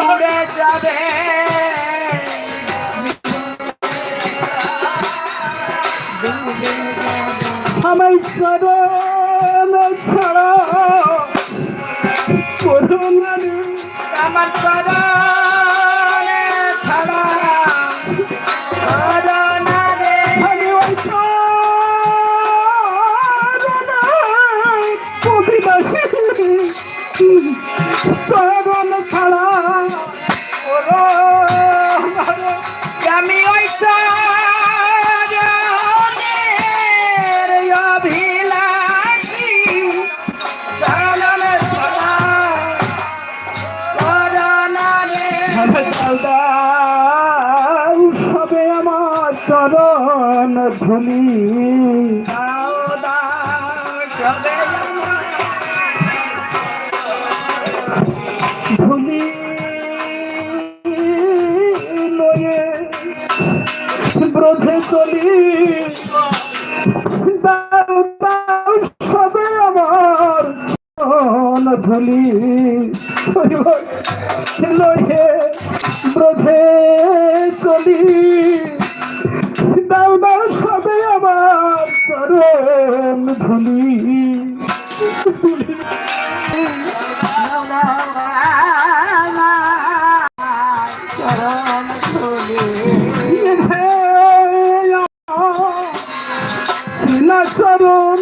উড়ে যাবে আমার চরণ ছাড়া করুণানি আমার চরণে ছাড়া করোনা রে আমি ওই কবিবাসী চরণ ছাড়া আমি ওই চরণের অভিলাষী চরণে ছাড়া করোনা রে উৎসবে আমার চরণ ধুলি ধুলি লয়ে ব্রধে চলি সবে আমার চরণ ধুলি লয়ে ব্রধে চলি দাও দাও সবে আমার চরণ ধুলি চরণ ধুলি চরণ